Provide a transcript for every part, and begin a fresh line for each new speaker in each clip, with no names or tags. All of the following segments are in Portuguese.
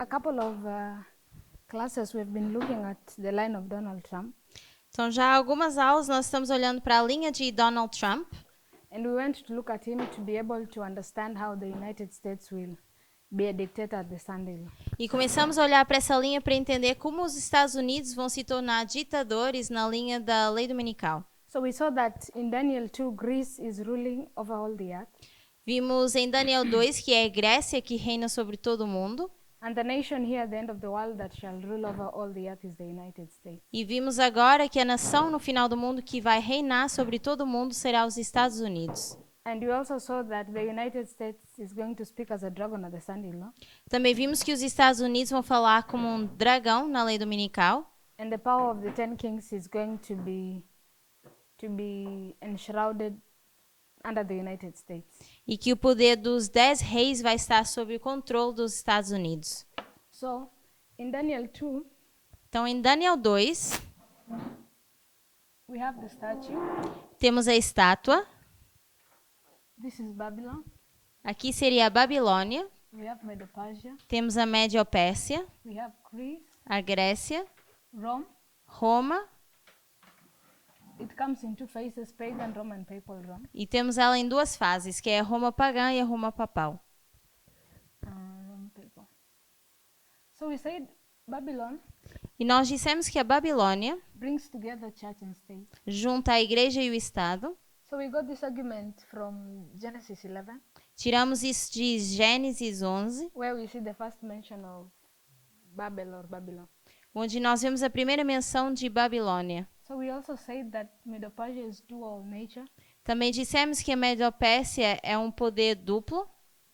a couple of classes we've been looking at the line of Donald Trump,
Então, já há algumas aulas nós estamos olhando para a linha de Donald Trump
and we want to look at him to be able to understand how the United States will be a dictator at the Sunday law.
e começamos a olhar para essa linha para entender como os Estados Unidos vão se tornar ditadores na linha da lei dominical.
So we saw that in Daniel 2, Greece is ruling over all the earth,
Vimos em Daniel 2 que é a Grécia que reina sobre todo o mundo.
and the nation here at the end of the world that shall rule over all the earth is the United States.
E vimos agora que a nação no final do mundo que vai reinar sobre todo o mundo será os Estados Unidos.
And we also saw that the United States is going to speak as a dragon at the Sunday law,
Também vimos que os Estados Unidos vão falar como um dragão na lei dominical.
and the power of the 10 kings is going to be enshrouded under the United States.
E que o poder dos 10 reis vai estar sob o controle dos Estados Unidos.
So in Daniel 2,
Então, em Daniel 2,
we have the statue.
temos a estátua.
This is Babylon.
Aqui seria a Babilônia.
We have Medo-Persia.
Temos a Média-Pérsia,
We have Greece,
a Grécia,
Rome.
Roma.
It comes in two phases, pagan Rome and papal Rome.
E temos ela em duas fases, que é a Roma pagã e a Roma papal.
Rome papal. So we said Babylon
E nós dissemos que a Babilônia
brings together church and state.
junta a igreja e o Estado.
So we got this argument from Genesis 11,
Tiramos isso de Gênesis 11,
where we see the first mention of Babel or Babylon.
onde nós vemos a primeira menção de Babilônia.
So we also said that Medo-Persia is dual nature.
Também dissemos que a Média-Pérsia é um poder duplo.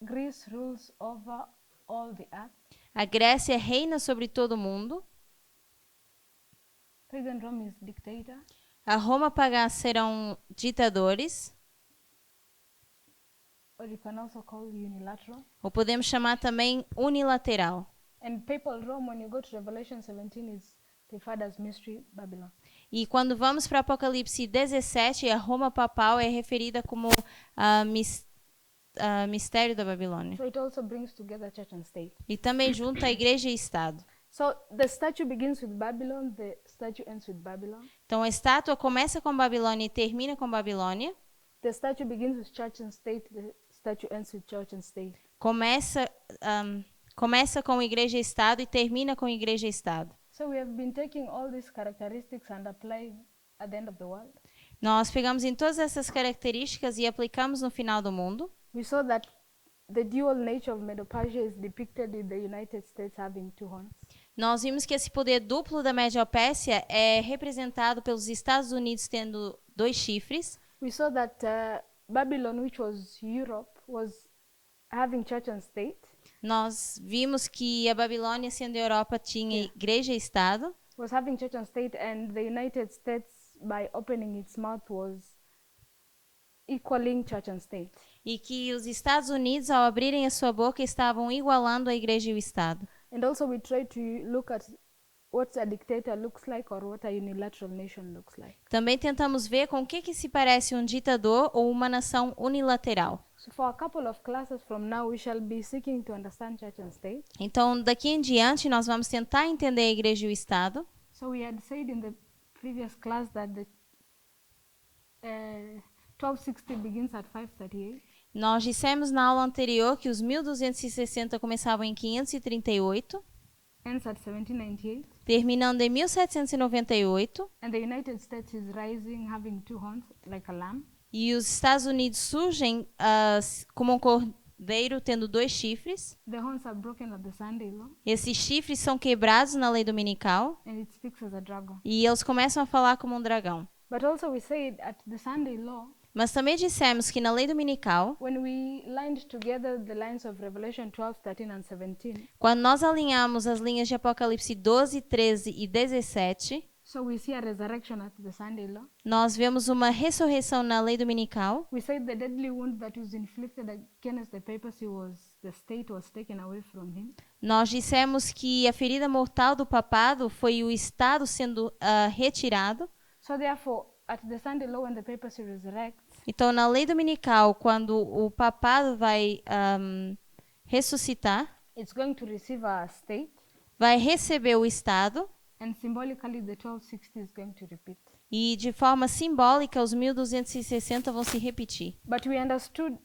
Greece rules over all the earth.
A Grécia reina sobre todo o mundo.
Pagan Rome is dictator.
A Roma pagã serão ditadores,
Or you can also call unilateral.
ou podemos chamar também unilateral.
And papal Rome, when you go to Revelation 17, is referred as Mystery Babylon.
E quando vamos para Apocalipse 17, a Roma papal é referida como mistério da Babilônia.
So it also brings together church and state.
E também junta a igreja e Estado.
So the statue begins with Babylon, the statue ends with Babylon.
Então a estátua começa com Babilônia e termina com Babilônia.
The statue begins with church and state, the statue ends with church and state.
Começa com igreja e Estado e termina com igreja e Estado.
So we have been taking all these characteristics and applying at the end of the world.
Nós pegamos em todas essas características e aplicamos no final do mundo.
We saw that the dual nature of Medo-Persia is depicted in the United States having two horns.
Nós vimos que esse poder duplo da Média-Pérsia é representado pelos Estados Unidos tendo 2 chifres.
We saw that Babylon, which was Europe, was having church and state,
Nós vimos que a Babilônia, sendo a Europa, tinha igreja e Estado.
was having church and state, and the United States, by opening its mouth, was equaling church and state.
E que os Estados Unidos, ao abrirem a sua boca, estavam igualando a igreja e o Estado.
And also we try to look at what a dictator looks like or what a unilateral nation looks like.
Também tentamos ver com o que se parece um ditador ou uma nação unilateral.
So for a couple of classes from now, we shall be seeking to understand church and state.
Então, daqui em diante, nós vamos tentar entender a igreja e o Estado.
So we had said in the previous class that the 1260 begins at 538.
Nós dissemos na aula anterior que os 1260 começavam em 538,
Ends at 1798,
terminando em 1798,
and the United States is rising, having two horns like a lamb.
e os Estados Unidos surgem como um cordeiro tendo 2 chifres.
The horns are broken at the Sunday law,
Esses chifres são quebrados na lei dominical
and it speaks as a dragon.
e eles começam a falar como um dragão.
But also we said at the Sunday law,
Mas também dissemos que na lei dominical,
when we lined together the lines of Revelation 12, 13, and 17,
quando nós alinhamos as linhas de Apocalipse 12, 13 e 17,
so we see a resurrection at the Sunday law.
nós vemos uma ressurreição na lei dominical.
We said the deadly wound that was inflicted against the papacy was the state was taken away from him.
Nós dissemos que a ferida mortal do papado foi o Estado sendo retirado.
So therefore, at the Sunday law, when the papacy resurrects,
Então, na lei dominical, quando o papado vai ressuscitar,
It's going to receive a state,
vai receber o Estado,
and symbolically the 1260 is going to repeat.
e de forma simbólica os 1260 vão se repetir.
But we understood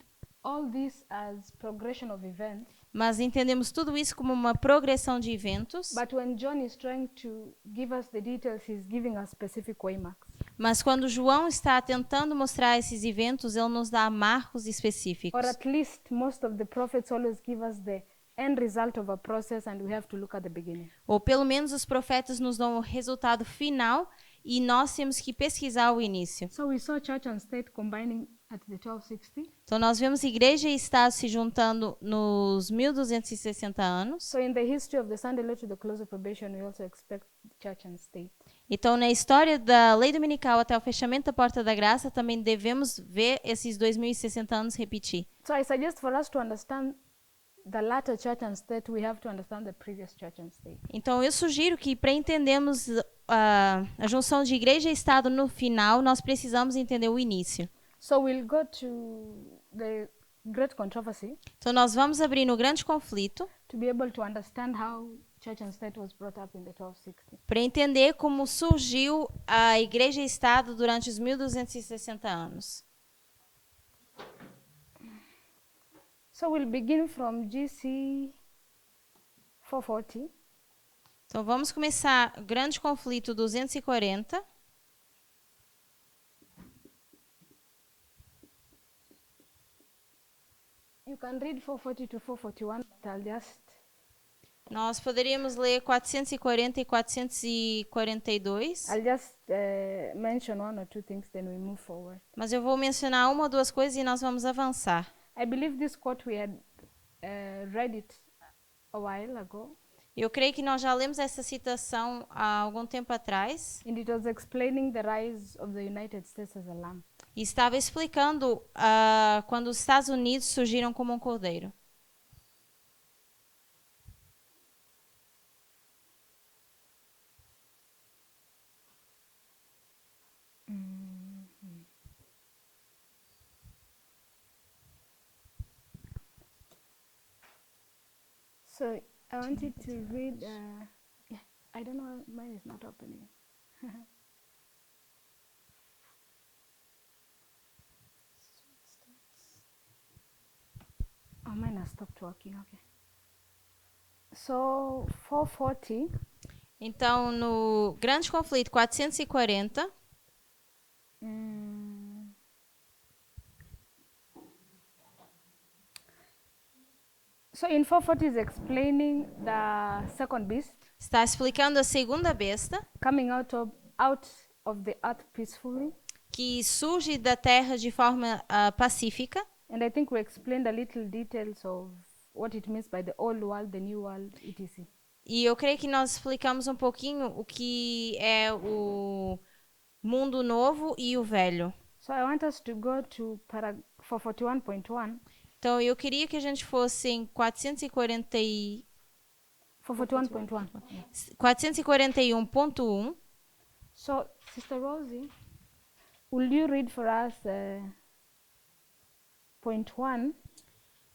all this as progression of events.
Mas entendemos tudo isso como uma progressão de eventos.
But when John is trying to give us the details, he's giving us specific waymarks.
Mas quando João está tentando mostrar esses eventos, ele nos dá marcos específicos.
Or at least most of the prophets always give us the end result of a process and we have to look at the beginning.
Ou pelo menos os profetas nos dão o resultado final e nós temos que pesquisar o início.
So we saw church and state combining at the 1260.
Então nós vemos igreja e Estado se juntando nos 1260 anos.
So in the history of the Sunday Law to the close of probation, we also expect church and state.
Então na história da lei dominical até o fechamento da porta da graça, também devemos ver esses 2060 anos repetir.
So I suggest for us to understand the latter church and state, we have to understand the previous church and state.
Então eu sugiro que para entendermos a junção de igreja e Estado no final, nós precisamos entender o início.
So we'll go to the great controversy
Então nós vamos abrir no grande conflito
to be able to understand how church and state was brought up in the 1260.
para entender como surgiu a igreja e Estado durante os 1260 anos.
So we'll begin from GC 440.
Então vamos começar o grande conflito 240.
You can read 440 to 441, but I'll just
Nós poderíamos ler 440 e 442,
mention one or two things, then we move forward.
mas eu vou mencionar uma ou duas coisas e nós vamos avançar.
I believe this quote we had read it a while ago,
Eu creio que nós já lemos essa citação há algum tempo atrás
and it was explaining the rise of the United States as a lamb.
e estava explicando quando os Estados Unidos surgiram como um cordeiro.
So I wanted to read. Yeah, I don't know. Mine is not opening. Oh, mine has stopped working. Okay. So 440.
Então, no grande conflito 440,
So in 440 is explaining the second beast
está explicando a segunda besta
coming out of the earth peacefully.
que surge da terra de forma pacífica.
And I think we explained a little details of what it means by the old world, the new world, etc.
E eu creio que nós explicamos um pouquinho o que é o mundo novo e o velho.
So I want us to go to 441.1.
Então, eu queria que a gente fosse em
441.1.
441.1.
So, Sister Rosie, will you read for us point 1?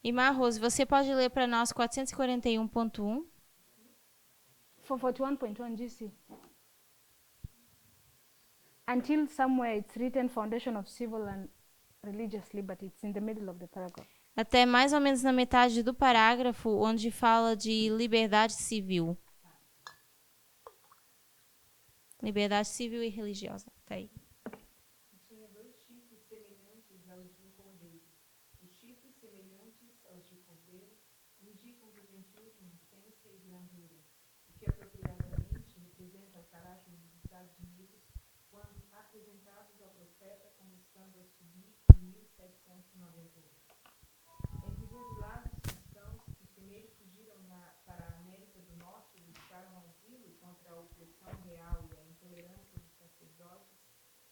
Irmã Rose, você pode ler para nós 441.1?
441.1 GC. Until somewhere it's written foundation of civil and religious liberty. It's in the middle of the paragraph.
Até mais ou menos na metade do parágrafo, onde fala de liberdade civil. Liberdade civil e religiosa. Tá aí.
Tinha 2 chifres semelhantes aos de um cordeiro. Os chifres semelhantes aos de cordeiro indicam juventude, inocência e grandeza, o que apropriadamente representa o caráter dos Estados Unidos quando apresentados ao profeta como estando a subir em 1798. Entre os exilados cristãos que primeiro fugiram para a América do Norte e buscaram asilo contra a opressão real e a intolerância dos sacerdotes,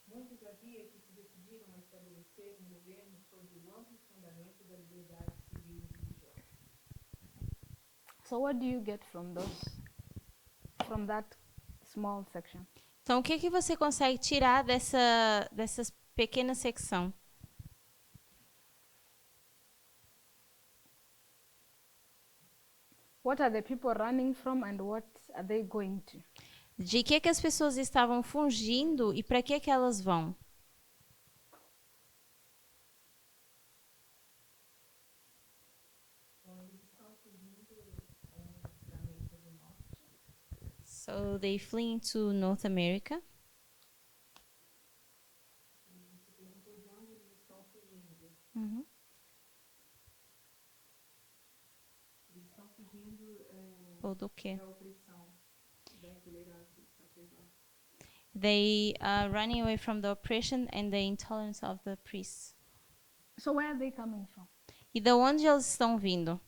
muitos havia que se decidiram a estabelecer um governo sob o amplo fundamento da liberdade civil e religiosa.
So what do you get from that small section?
Então, o que você consegue tirar dessa pequena secção?
What are the people running from and what are they going to?
De que as pessoas estavam fugindo e para que elas vão?
Então, eles estão fugindo da América do Norte.
So they flee to North America.
E você perguntou de onde eles estão fugindo.
Uhum.
Eles estão fugindo
Ou do quê?
da opressão, da intolerância do sacerdote.
They are running away from the oppression and the intolerance of the priests.
So where are they coming from?
E de onde eles estão vindo?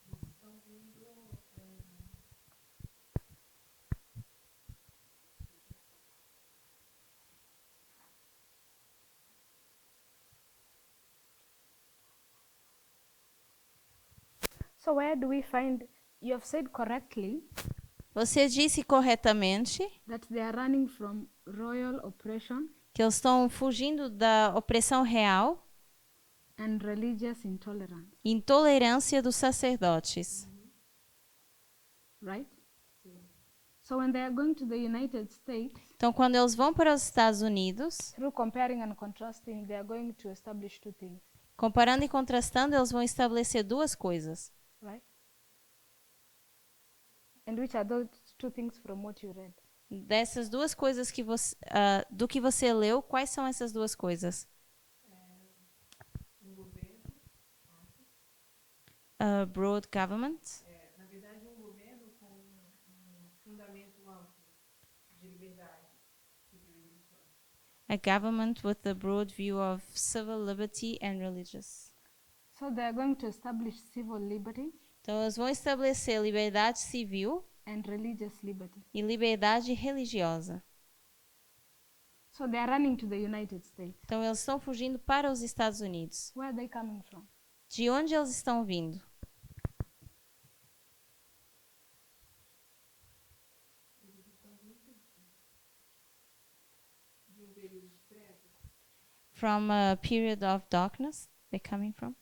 Eles estão vindo
So where do we find, you have said correctly
Você disse corretamente
that they are running from royal oppression
que eles estão fugindo da opressão real
and religious intolerance,
e intolerância dos sacerdotes.
right? So when they are going to the United States,
Então, quando eles vão para os Estados Unidos,
through comparing and contrasting, they are going to establish two things,
comparando e contrastando, eles vão estabelecer duas coisas.
right? And which are those two things from what you read?
Dessas duas coisas que você, do que você leu, quais são essas duas coisas?
governo,
Broad government,
na verdade, governo com fundamento amplo de liberdade e de religião.
a government with a broad view of civil liberty and religious.
So they are going to establish civil liberty
Então, eles vão estabelecer liberdade civil
and religious liberty.
e liberdade religiosa.
So they are running to the United States.
Então, eles estão fugindo para os Estados Unidos.
Where are they coming from?
De onde eles estão vindo?
Eles estão vindo de período de trevas.
From a period of darkness they're coming from.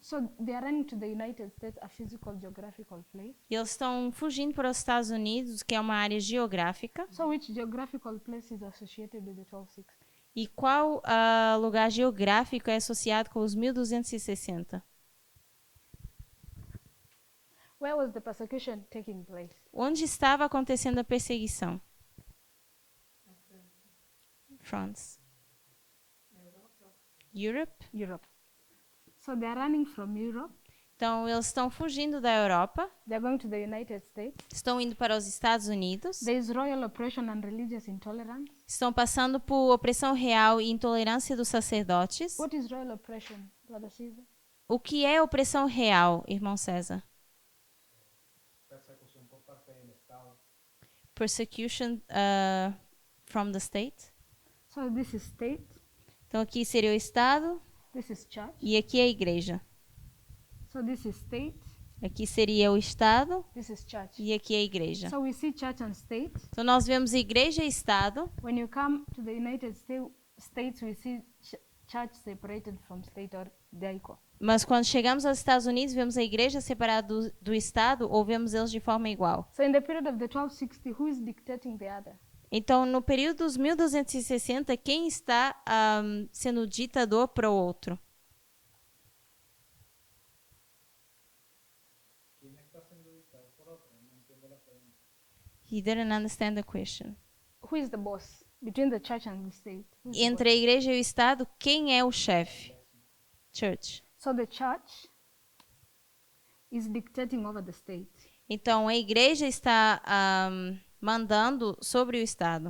So they are running to the United States, a physical geographical place.
E eles estão fugindo para os Estados Unidos, que é uma área geográfica.
So which geographical place is associated with the 1260?
E qual lugar geográfico é associado com os 1260?
Where was the persecution taking place?
Onde estava acontecendo a perseguição? France. Europe.
Europe. So they are running from Europe.
Então, eles estão fugindo da Europa,
They are going to the United States.
estão indo para os Estados Unidos,
There is royal oppression and religious intolerance.
estão passando por opressão real e intolerância dos sacerdotes.
What is royal oppression, Brother Caesar?
O que é opressão real, irmão César?
Persecución por parte del Estado.
Persecution from the state.
So this is state,
Então, aqui seria o Estado
this is church.
e aqui é a igreja.
So this is state,
Aqui seria o Estado
this is church.
e aqui é a igreja.
So we see church and state.
Então, nós vemos igreja e Estado.
When you come to the United States, we see church separated from state or diaco.
Mas quando chegamos aos Estados Unidos, vemos a igreja separada do Estado ou vemos eles de forma igual.
So in the period of the 1260, who is dictating the other?
Então, no período dos 1260, quem está sendo ditador para o outro?
¿Quién está siendo dictado por otro? No entiendo la pregunta.
He didn't understand the question.
Who is the boss between the church and the state? Who is the
Entre a igreja e o Estado, quem é o chefe? Church.
boss? So the church is dictating over the state.
Então, a igreja está mandando sobre o Estado.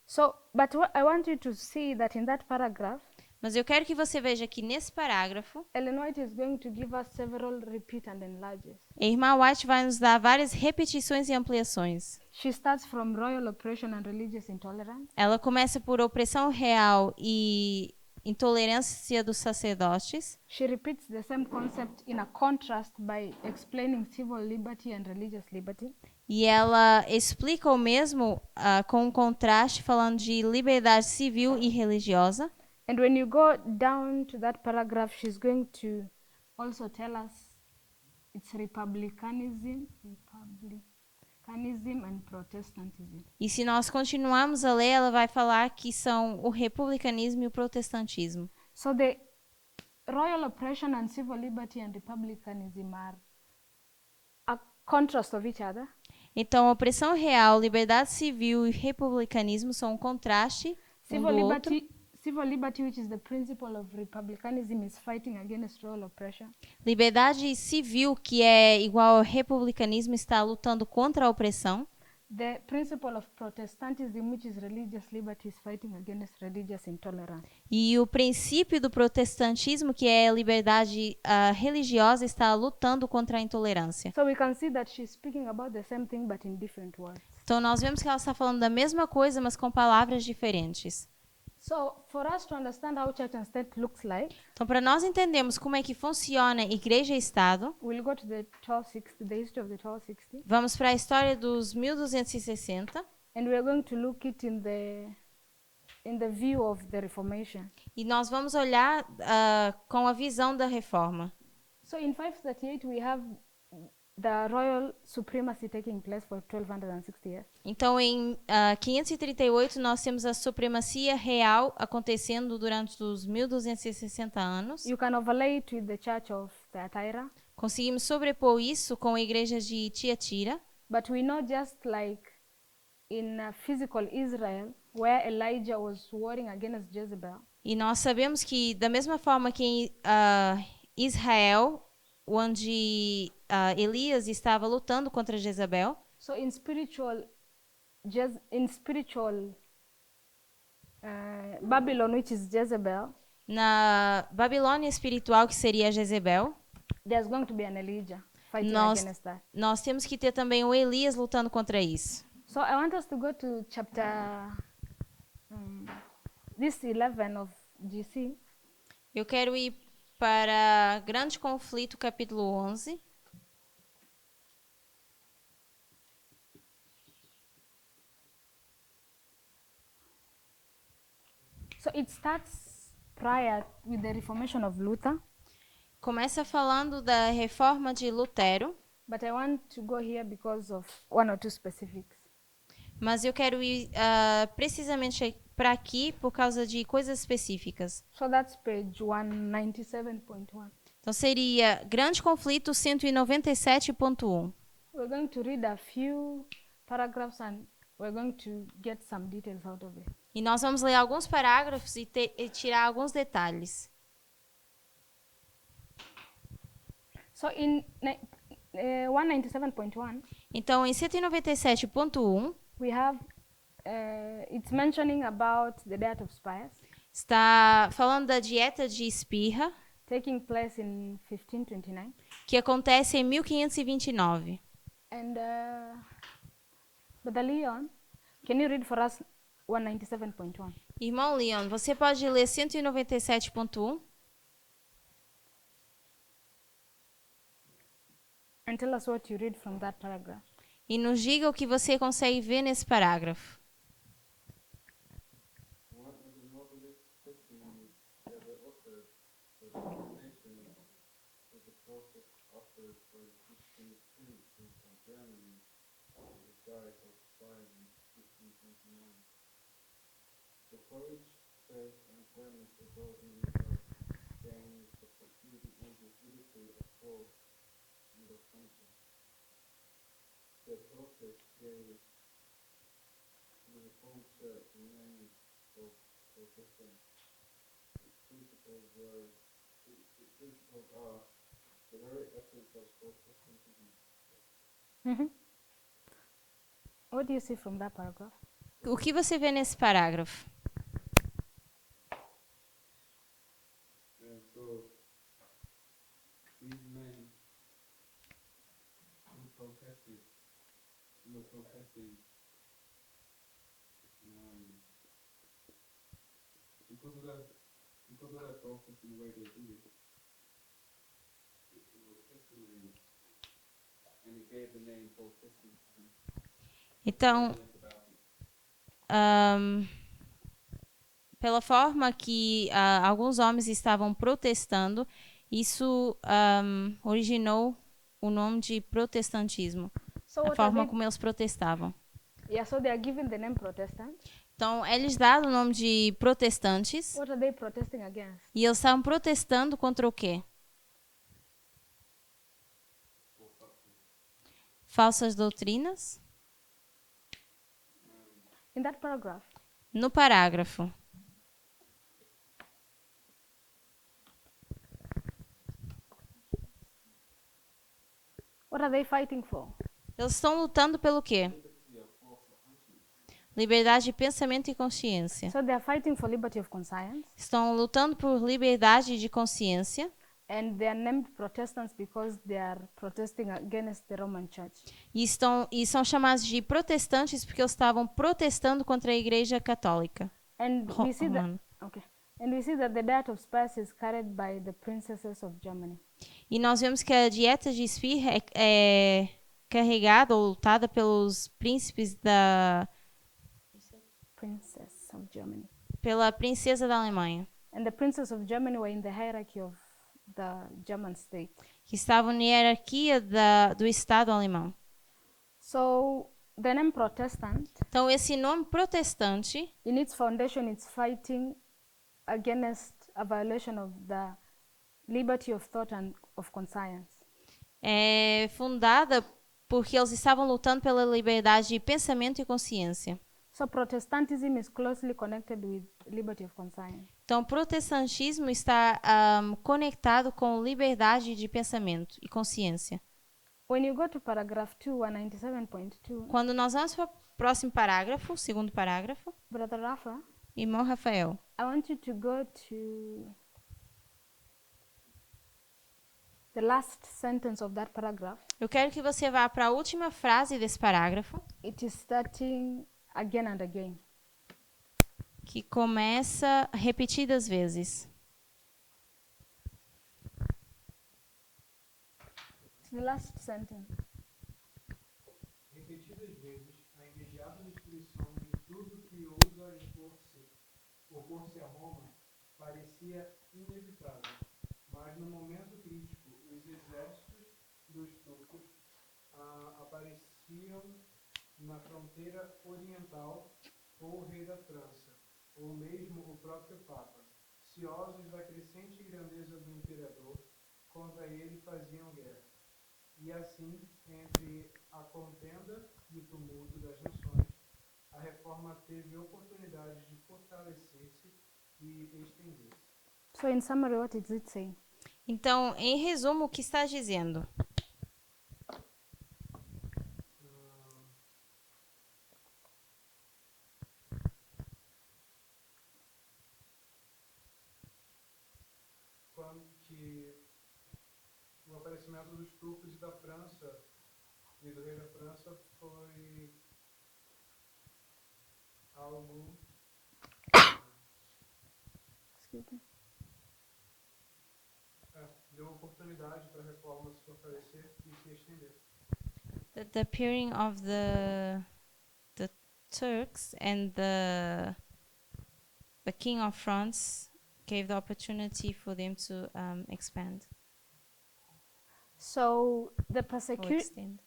So, but I want you to see that in that paragraph,
Mas eu quero que você veja que nesse parágrafo,
Ellen White is going to give us several repeat and enlarges.
a irmã White vai nos dar várias repetições e ampliações.
She starts from royal oppression and religious intolerance.
Ela começa por opressão real e intolerância dos sacerdotes.
She repeats the same concept in a contrast by explaining civil liberty and religious liberty.
E ela explica o mesmo com um contraste, falando de liberdade civil e religiosa.
And when you go down to that paragraph, she's going to also tell us it's republicanism and Protestantism.
E se nós continuarmos a ler, ela vai falar que são o republicanismo e o protestantismo.
So the royal oppression and civil liberty and republicanism are a contrast of each other.
Então, a opressão real, liberdade civil e republicanismo são um contraste um do outro.
Civil liberty, which is the principle of republicanism, is fighting against royal oppression.
Liberdade civil, que é igual ao republicanismo, está lutando contra a opressão.
The principle of Protestantism, which is religious liberty, is fighting against religious intolerance.
E o princípio do protestantismo, que é a liberdade religiosa, está lutando contra a intolerância.
So we can see that she's speaking about the same thing but in different words.
Então, nós vemos que ela está falando da mesma coisa, mas com palavras diferentes.
So for us to understand how church and state looks like,
Então, para nós entendermos como é que funciona igreja e Estado,
we'll go to the 1260, the history of the 1260,
vamos para a história dos 1260
and we're going to look it in the view of the Reformation.
e nós vamos olhar com a visão da reforma.
So in 538 we have the royal supremacy taking place for 1260 years.
Então, em 538, nós temos a supremacia real acontecendo durante os 1260 anos.
You can overlay it with the church of Thyatira,
Conseguimos sobrepor isso com a igreja de Tiatira,
but we know just like in physical Israel, where Elijah was warring against Jezebel,
e nós sabemos que, da mesma forma que em Israel, onde Elias estava lutando contra Jezabel,
so in spiritual Babylon, which is Jezebel,
na Babilônia espiritual, que seria Jezebel,
there's going to be an Elijah fighting
nós,
against that.
nós temos que ter também o Elias lutando contra isso.
So I want us to go to chapter this 11 of GC.
Eu quero ir para Grande Conflito, capítulo 11.
So it starts prior with the Reformation of Luther,
Começa falando da reforma de Lutero,
but I want to go here because of one or two specifics.
mas eu quero ir precisamente para aqui por causa de coisas específicas.
So that's page 197.1.
Então seria Grande Conflito 197.1.
We're going to read a few paragraphs and we're going to get some details out of it.
E nós vamos ler alguns parágrafos e tirar alguns detalhes.
So in 197.1,
Então, em 197.1,
we have it's mentioning about the Diet of Spies
está falando da dieta de Espirra,
taking place in 1529.
que acontece em 1529.
And Brother Leon, can you read for us 197.1?
Irmão Leon, você pode ler 197.1
and tell us what you read from that paragraph.
e nos diga o que você consegue ver nesse parágrafo.
One of the novelist testimonies ever offered for the explanation of the process offered for the Christian princes of Germany at the Diet of Spies in 1529. The courage, faith, and firmness of those men of gained the pursuit and rigidity of thought and of conscience. The process gave the Reformed Church a name of Protestant. Its principles are the very essence of Protestantism.
What do you see from that paragraph?
O que você vê nesse parágrafo?
And so these men who were protesting because of that because of that process and the way they do it, it was excellent. And he gave the name Protestantism.
Então,
Excellent about it.
Ahm, pela forma que alguns homens estavam protestando, isso originou o nome de protestantismo,
So
a
what are
forma
they?
como eles protestavam.
Yeah, so they are given the name Protestant.
Então, eles daram o nome de protestantes
What are they protesting against?
e eles estavam protestando contra o quê? Falsas doutrinas?
In that paragraph,
No parágrafo.
what are they fighting for?
Eles estão lutando pelo quê? Liberdade de pensamento e consciência.
So they are fighting for liberty of conscience,
Estão lutando por liberdade de consciência
and they are named Protestants because they are protesting against the Roman Church.
e são chamados de protestantes porque eles estavam protestando contra a Igreja Católica
And we see that
romana.
okay, and we see that the diet of spice is carried by the princesses of Germany.
E nós vemos que a dieta de esfirra é carregada ou lutada pelos príncipes
Princess of Germany.
pela princesa da Alemanha,
And the princes of Germany were in the hierarchy of the German state.
que estavam na hierarquia do Estado alemão.
So the name Protestant,
Então, esse nome protestante,
in its foundation, it's fighting against a violation of the liberty of thought and of conscience.
é fundada porque eles estavam lutando pela liberdade de pensamento e consciência.
So Protestantism is closely connected with liberty of conscience.
Então, o protestantismo está conectado com liberdade de pensamento e consciência.
When you go to paragraph 2, 197.2,
Quando nós vamos para o próximo parágrafo, segundo parágrafo,
Brother Rafa,
irmão Rafael,
I want you to go to the last sentence of that paragraph.
eu quero que você vá para a última frase desse parágrafo,
It is starting again and again.
que começa repetidas vezes.
It's the last sentence.
Repetidas vezes, a imediata destruição de tudo que ousa opor-se a Roma parecia inevitável, mas no momento crítico, os exércitos dos turcos apareciam na fronteira oriental ou o rei da França, ou mesmo o próprio Papa, ciosos da crescente grandeza do imperador, contra ele faziam guerra. E assim, entre a contenda e o tumulto das nações, a reforma teve oportunidade de fortalecer-se e estender-se.
So in summary, what is it saying?
Então, em resumo, o que está dizendo?
Quando que o aparecimento dos turcos e da França e do rei da França foi algo
Excuse me.
deu oportunidade para a reforma se fortalecer e se estender.
The appearing of the Turks and the King of France gave the opportunity for them to expand
So the
or
persecution.
extend.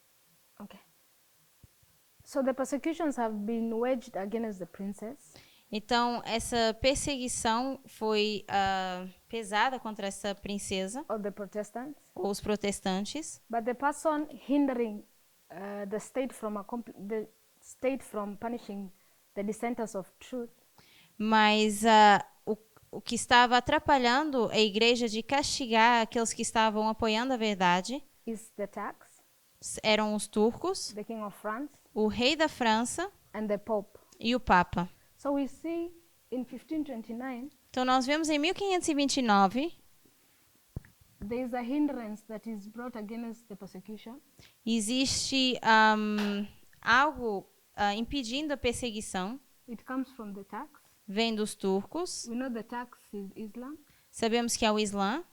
Okay. So the persecutions have been waged against the princess,
Então, essa perseguição foi pesada contra essa princesa,
or the Protestants,
ou os protestantes,
but the person hindering the state from punishing the dissenters of truth
mas o que estava atrapalhando a igreja de castigar aqueles que estavam apoiando a verdade
is the Turks,
eram os turcos,
the King of France,
o rei da França
and the Pope.
e o Papa.
So we see in 1529
Então, nós vemos em 1529,
there is a hindrance that is brought against the persecution,
existe algo impedindo a perseguição.
it comes from the Turks,
vem dos turcos.
We know the Turks is Islam,
Sabemos que é o Islã.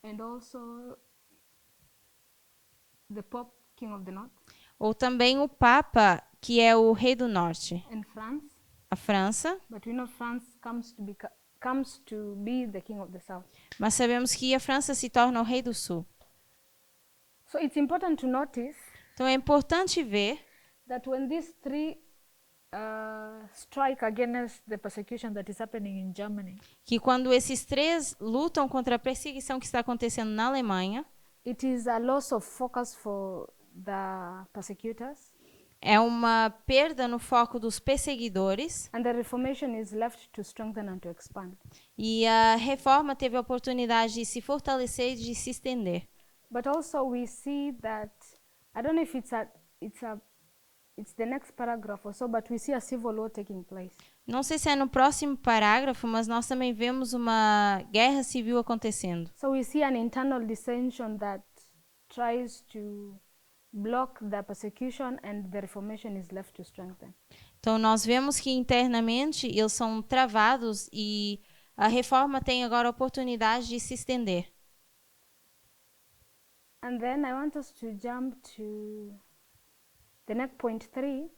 and also the Pope, King of the North,
Ou também o Papa, que é o rei do norte.
and France.
A França.
But we know France comes to be the King of the South.
Mas sabemos que a França se torna o rei do sul.
So it's important to notice
Então é importante ver
that when these three strike against the persecution that is happening in Germany,
que quando esses três lutam contra a perseguição que está acontecendo na Alemanha,
it is a loss of focus for the persecutors,
é uma perda no foco dos perseguidores,
and the Reformation is left to strengthen and to expand.
e a reforma teve a oportunidade de se fortalecer e de se estender.
But also we see that, I don't know if it's the next paragraph or so, but we see a civil war taking place.
Não sei se é no próximo parágrafo, mas nós também vemos uma guerra civil acontecendo.
So we see an internal dissension that tries to block the persecution, and the Reformation is left to strengthen.
Então nós vemos que internamente eles são travados e a reforma tem agora a oportunidade de se estender.
And then I want us to jump to the next point 3.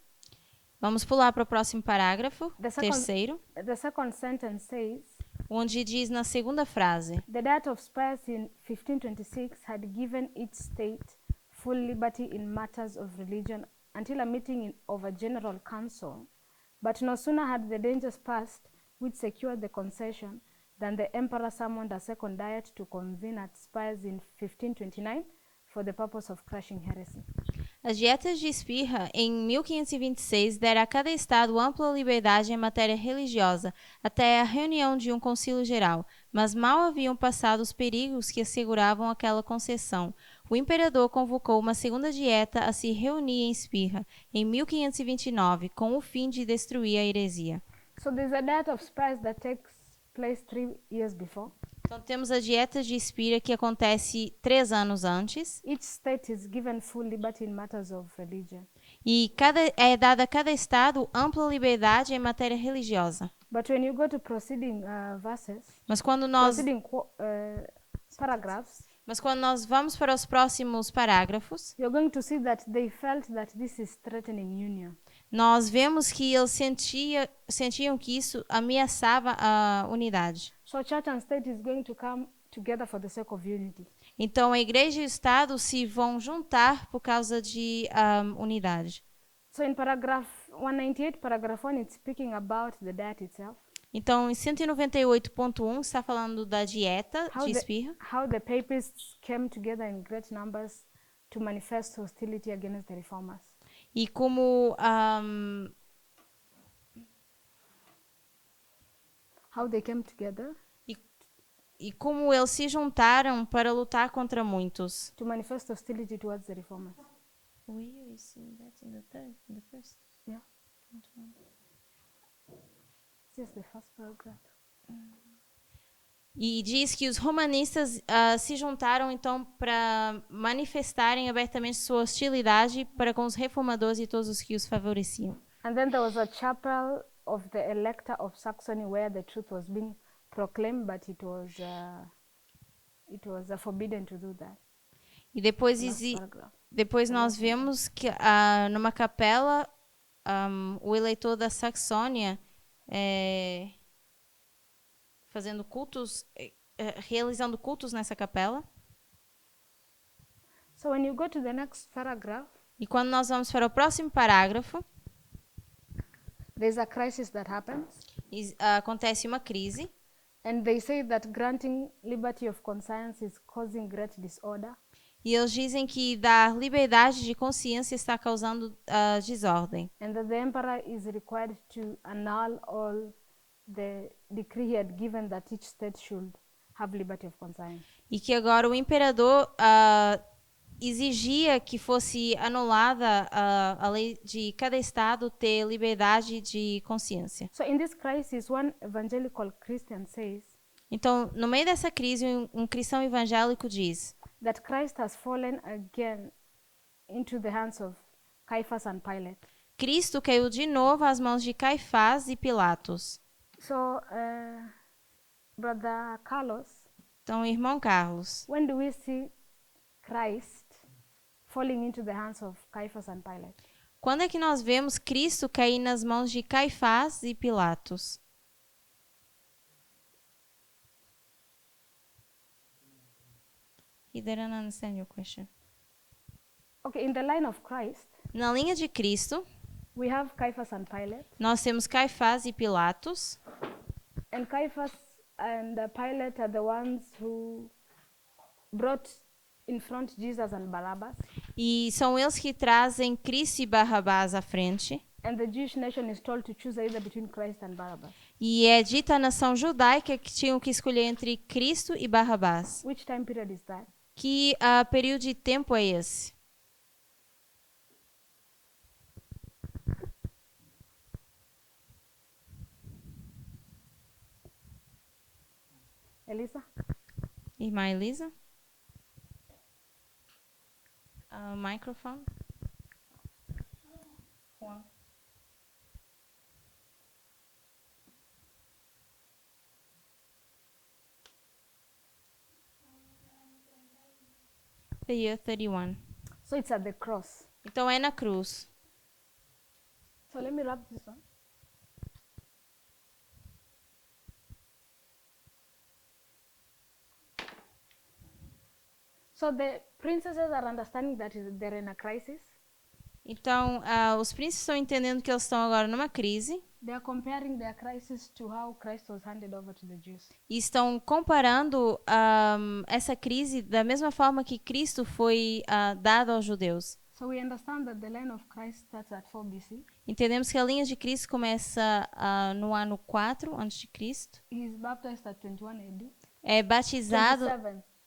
Vamos pular para o próximo parágrafo,
The second-
terceiro,
The second sentence says,
onde diz na segunda frase:
the Diet of Spires in 1526 had given each state full liberty in matters of religion until a meeting of a general council, but no sooner had the dangers passed which secured the concession than the emperor summoned a second diet to convene at Spires in 1529 for the purpose of crushing heresy.
As dietas de Spira, em 1526, deram a cada estado ampla liberdade em matéria religiosa, até a reunião de um concílio geral, mas mal haviam passado os perigos que asseguravam aquela concessão. O imperador convocou uma segunda dieta a se reunir em Spira, em 1529, com o fim de destruir a heresia.
So there's a Diet of Spires that takes place 3 years before.
Então temos a dieta de Spira que acontece 3 anos antes,
Each state is given full liberty in matters of religion.
e é dada a cada estado ampla liberdade em matéria religiosa.
But when you go to proceeding verses,
Mas quando nós
paragraphs,
vamos para os próximos parágrafos,
you're going to see that they felt that this is threatening union.
nós vemos que eles sentiam que isso ameaçava a unidade.
So church and state is going to come together for the sake of unity.
Então a igreja e o Estado se vão juntar por causa de unidade.
So in paragraph 198, paragraph 1, it's speaking about the diet itself.
Então, em 198.1 está falando da dieta de Spira,
How the papists came together in great numbers to manifest hostility against the reformers.
e como
How they came together
e como eles se juntaram para lutar contra muitos.
to manifest hostility towards the reformers. Yeah. It's just the first paragraph.
E diz que os romanistas se juntaram então para manifestarem abertamente sua hostilidade para com os reformadores e todos os que os favoreciam.
And then there was a chapel of the Elector of Saxony where the truth was being proclaimed, but it was forbidden to do that.
E depois
Last paragraph.
depois nós vemos que numa capela o eleitor da Saxônia fazendo cultos, realizando cultos nessa capela.
So when you go to the next paragraph,
E quando nós vamos para o próximo parágrafo,
there's a crisis that happens,
acontece uma crise.
and they say that granting liberty of conscience is causing great disorder.
E eles dizem que dar liberdade de consciência está causando desordem.
And that the emperor is required to annul all the decree he had given that each state should have liberty of conscience.
E que agora o imperador exigia que fosse anulada a lei de cada estado ter liberdade de consciência.
So in this crisis, one evangelical Christian says
Então, no meio dessa crise, um cristão evangélico diz
that Christ has fallen again into the hands of Caiaphas and Pilate.
Cristo caiu de novo às mãos de Caifás e Pilatos.
So, Brother Carlos,
Então, irmão Carlos,
when do we see Christ falling into the hands of Caiaphas and Pilate?
quando é que nós vemos Cristo cair nas mãos de Caifás e Pilatos? He didn't understand your question.
Okay, in the line of Christ,
Na linha de Cristo,
we have Caiaphas and Pilate,
nós temos Caifás e Pilatos,
and Caiaphas and Pilate are the ones who brought in front Jesus and Barabbas,
e são eles que trazem Cristo e Barrabás à frente.
and the Jewish nation is told to choose either between Christ and Barabbas.
E é dita à nação judaica que tinham que escolher entre Cristo e Barrabás.
Which time period is that?
Que período de tempo é esse?
Elisa?
Irmã Elisa? Microphone? Juan. The year 31.
So it's at the cross.
Então é na cruz.
So let me wrap this one. So the princesses are understanding that they're in a crisis.
Então, os príncipes estão entendendo que eles estão agora numa crise
They are comparing their crisis to how Christ was handed over to the Jews.
e estão comparando essa crise da mesma forma que Cristo foi dado aos judeus.
So we understand that the line of Christ starts at 4 BC.
Entendemos que a linha de Cristo começa no ano 4 a.C.
He is baptized at 21 AD.
É batizado,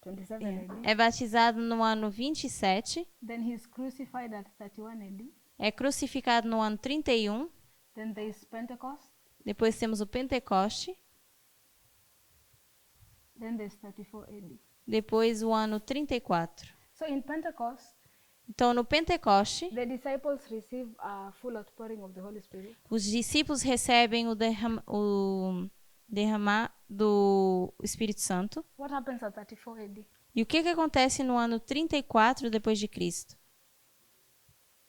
27 AD.
é batizado no ano 27,
Then he is crucified at 31 AD.
é crucificado no ano 31,
Then there is Pentecost.
depois temos o Pentecoste,
Then there's 34 AD.
depois o ano 34.
So in Pentecost,
Então, no Pentecoste,
the disciples receive a full outpouring of the Holy Spirit.
os discípulos recebem o derramar do Espírito Santo.
What happens at 34 AD?
E o que acontece no ano 34 depois de Cristo?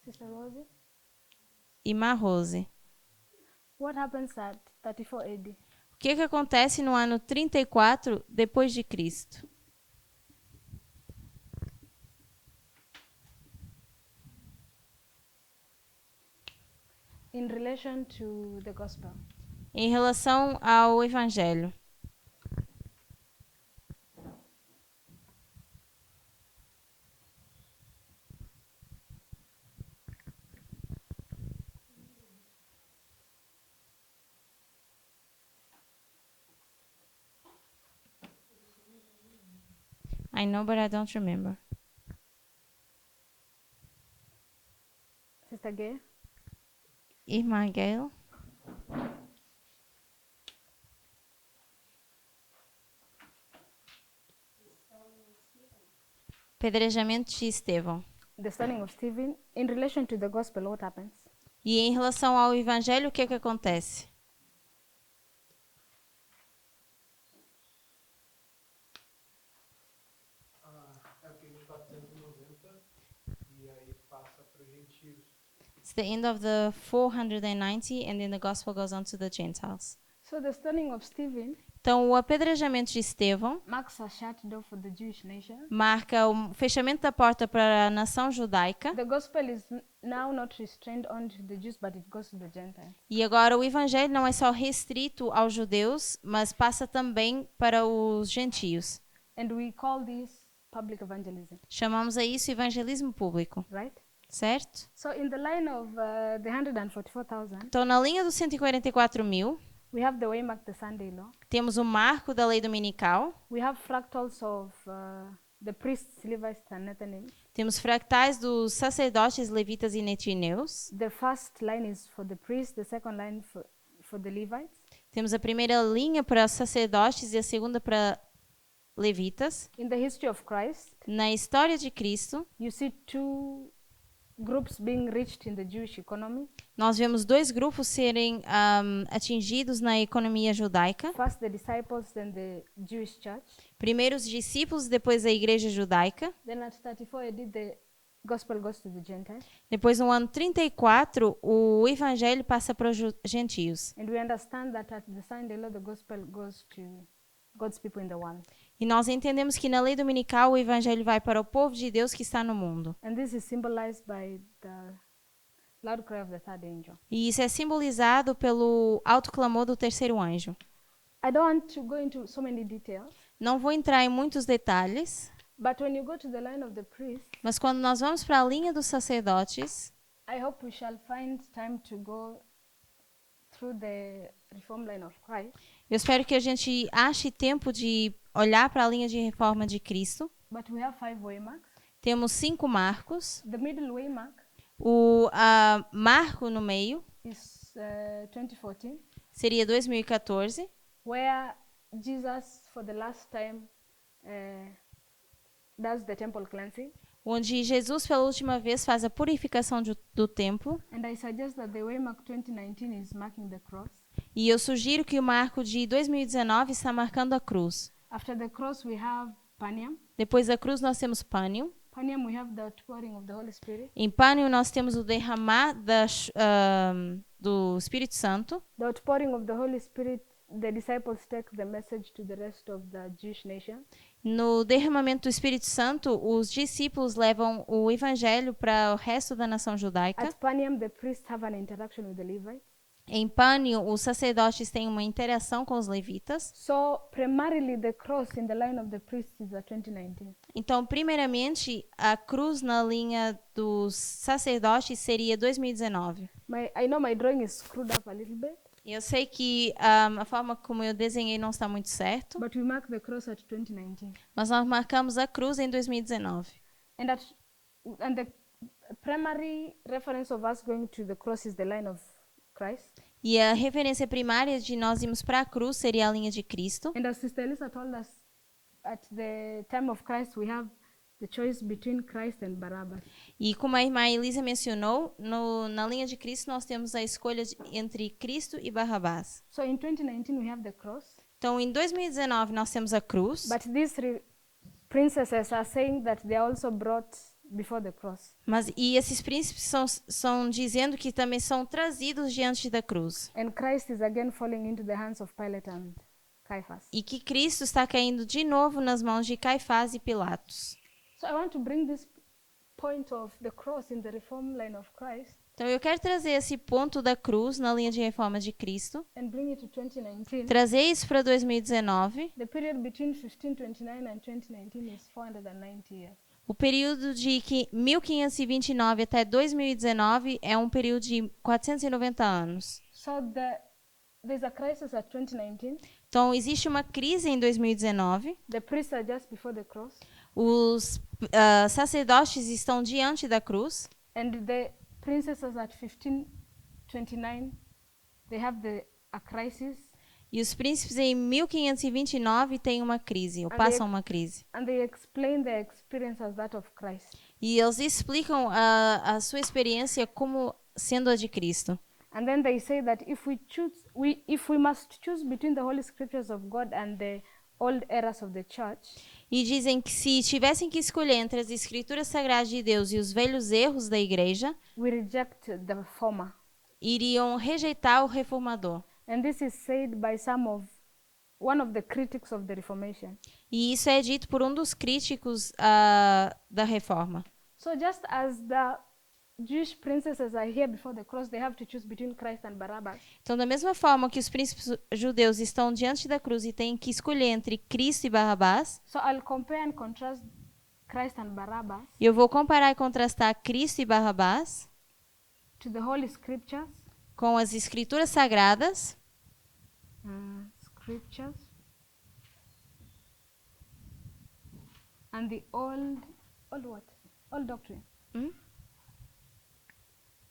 Sister Rosie?
Irmã Rose.
What happens at 34 AD?
O que acontece no ano 34 depois de Cristo?
In relation to the gospel.
Em relação ao Evangelho. I know, but I don't remember.
Sister Gay?
Irmã Gail? Pedrejamento de Estevão.
The stoning of Stephen. In relation to the gospel, what happens?
E em relação ao Evangelho, o que acontece?
É aquele 490 e aí passa para os gentios.
It's the end of the 490 and then the gospel goes on to the Gentiles.
So the stoning of Stephen
Então, o apedrejamento de Estevão
marks a shut door for the Jewish nation.
marca o fechamento da porta para a nação judaica.
The gospel is now not restrained only to the Jews, but it goes to the Gentiles.
E agora o evangelho não é só restrito aos judeus, mas passa também para os gentios.
And we call this public evangelism,
Chamamos a isso evangelismo público,
right?
certo?
So in the line of the 144,000,
Então, na linha dos 144 mil,
we have the Waymark, the Sunday law.
temos o marco da lei dominical,
We have fractals of the priests, Levites, and Nethinim.
temos fractais dos sacerdotes, levitas e netineus,
The first line is for the priests, the second line for the Levites.
temos a primeira linha para os sacerdotes e a segunda para levitas.
In the history of Christ,
Na história de Cristo,
you see two groups being reached in the Jewish economy.
Nós vemos dois grupos serem atingidos na economia judaica.
First the disciples, then the Jewish church.
Primeiro os discípulos, depois a igreja judaica.
Then at 34 AD, the gospel goes to the Gentiles.
Depois, no ano 34, o evangelho passa para os gentios.
And we understand that at the sign of the law, the gospel goes to God's people in the world.
E nós entendemos que na lei dominical o evangelho vai para o povo de Deus que está no mundo.
And this is symbolized by the loud cry of the third angel.
E isso é simbolizado pelo alto clamor do terceiro anjo.
I don't want to go into so many details,
Não vou entrar em muitos detalhes,
but when you go to the line of the priest,
mas quando nós vamos para a linha dos sacerdotes,
I hope we shall find time to go through the reform line of Christ.
eu espero que a gente ache tempo de olhar para a linha de reforma de Cristo.
But we have 5 waymarks.
Temos 5 marcos.
The middle waymark
O marco no meio
is 2014,
seria 2014,
where Jesus, for the last time, does the temple cleansing.
onde Jesus pela última vez faz a purificação do templo.
And I suggest that the waymark 2019 is marking the cross.
E eu sugiro que o marco de 2019 está marcando a cruz.
After the cross, we have Panium.
Depois da cruz nós temos Pânium.
Panium, we have the outpouring of the Holy Spirit.
Em Pânium nós temos o derramar do Espírito Santo.
The outpouring of the Holy Spirit, the disciples take the message to the rest of the Jewish nation.
No derramamento do Espírito Santo, os discípulos levam o evangelho para o resto da nação judaica.
At Panium, the priests have an interaction with the Levites.
Em Pânium, os sacerdotes têm uma interação com os levitas.
So primarily the cross in the line of the priests is at 2019.
Então, primeiramente, a cruz na linha dos sacerdotes seria 2019.
I know my drawing is screwed up a little bit,
Eu sei que a forma como eu desenhei não está muito certo,
but we mark the cross at 2019.
mas nós marcamos a cruz em 2019.
And the primary reference of us going to the cross is the line of Christ.
E a referência primária de nós irmos para a cruz seria a linha de Cristo.
And as Sister Elisa told us, at the time of Christ, we have the choice between Christ and Barabbas.
E como a irmã Elisa mencionou, na linha de Cristo nós temos a escolha entre Cristo e Barrabás.
So in 2019, we have the cross.
Então, em 2019 nós temos a cruz.
But these 3 princesses are saying that they are also brought before the cross.
E esses príncipes são dizendo que também são trazidos diante da cruz.
And Christ is again falling into the hands of Pilate and Caiaphas.
E que Cristo está caindo de novo nas mãos de Caifás e Pilatos.
So I want to bring this point of the cross in the reform line of Christ
Então eu quero trazer esse ponto da cruz na linha de reforma de Cristo,
and bring it to 2019.
trazer isso para 2019.
The period between 1529 and 2019 is 490 years.
O período de 1529 até 2019 é um período de 490 anos.
So there's a crisis at 2019.
Então existe uma crise em 2019.
The priests are just before the cross.
Os sacerdotes estão diante da cruz.
And the princesses at 1529, they have a crisis.
E os príncipes em 1529 têm uma crise, ou passam uma crise.
And they explain their experience as that of Christ.
E eles explicam a sua experiência como sendo a de Cristo.
And then they say that if we must choose between the Holy Scriptures of God and the old errors of the church,
E dizem que se tivessem que escolher entre as escrituras sagradas de Deus e os velhos erros da igreja,
we reject the former.
iriam rejeitar o reformador.
And this is said by one of the critics of the Reformation.
E isso é dito por um dos críticos da reforma.
So just as the Jewish princesses are here before the cross, they have to choose between Christ and Barabbas.
Então, da mesma forma que os príncipes judeus estão diante da cruz e têm que escolher entre Cristo e Barrabás,
So I'll compare and contrast Christ and Barabbas
eu vou comparar e contrastar Cristo e Barrabás
to the Holy Scriptures,
com as escrituras sagradas
and the old doctrine.
Hmm?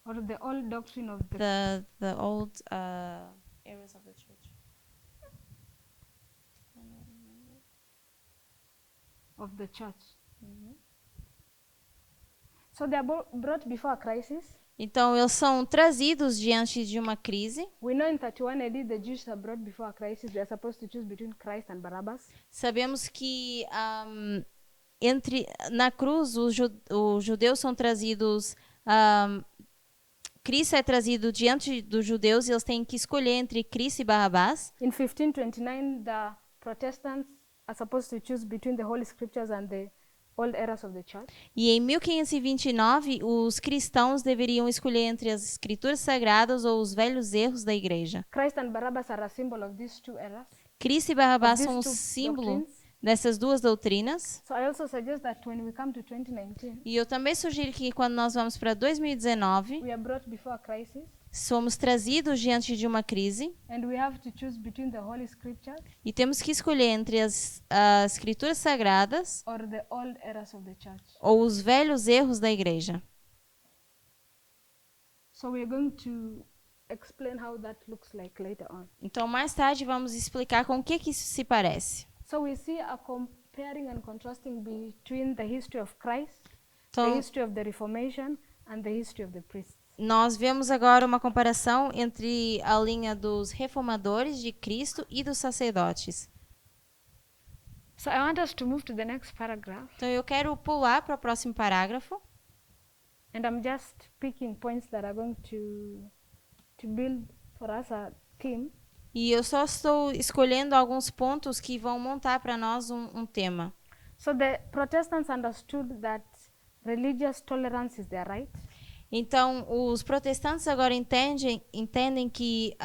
Or the old doctrine of the
the old errors of the church.
So they are brought before a crisis.
Então, eles são trazidos diante de uma crise.
We know in 31 AD the Jews are brought before a crisis. They are supposed to choose between Christ and Barabbas.
Sabemos que na cruz os judeus são trazidos. Cristo é trazido diante dos judeus e eles têm que escolher entre Cristo e Barrabás.
In 1529, the Protestants are supposed to choose between the Holy Scriptures and the old errors of the church.
E em 1529, os cristãos deveriam escolher entre as escrituras sagradas ou os velhos erros da igreja.
Christ and Barabbas are a symbol of these two errors.
Cristo e Barrabás
Of
são um
these two
símbolo
doctrines.
dessas duas doutrinas.
So I also suggest that when we come to 2019,
E eu também sugiro que quando nós vamos para 2019,
we are brought before a crisis
somos trazidos diante de uma crise
and we have to choose between the Holy Scriptures
e temos que escolher entre as escrituras sagradas
or the old errors of the church.
ou os velhos erros da igreja.
So we are going to explain how that looks like later on.
Então, mais tarde, vamos explicar com o que isso se parece.
So we see a comparing and contrasting between the history of Christ, the
Então,
history of the Reformation, and the history of the priests.
nós vemos agora uma comparação entre a linha dos reformadores de Cristo e dos sacerdotes.
So I want us to move to the next paragraph,
Então, eu quero pular para o próximo parágrafo.
and I'm just picking points that are going to build for us a theme.
E eu só estou escolhendo alguns pontos que vão montar para nós um tema.
So the Protestants understood that religious tolerance is their right,
Então, os protestantes agora entendem que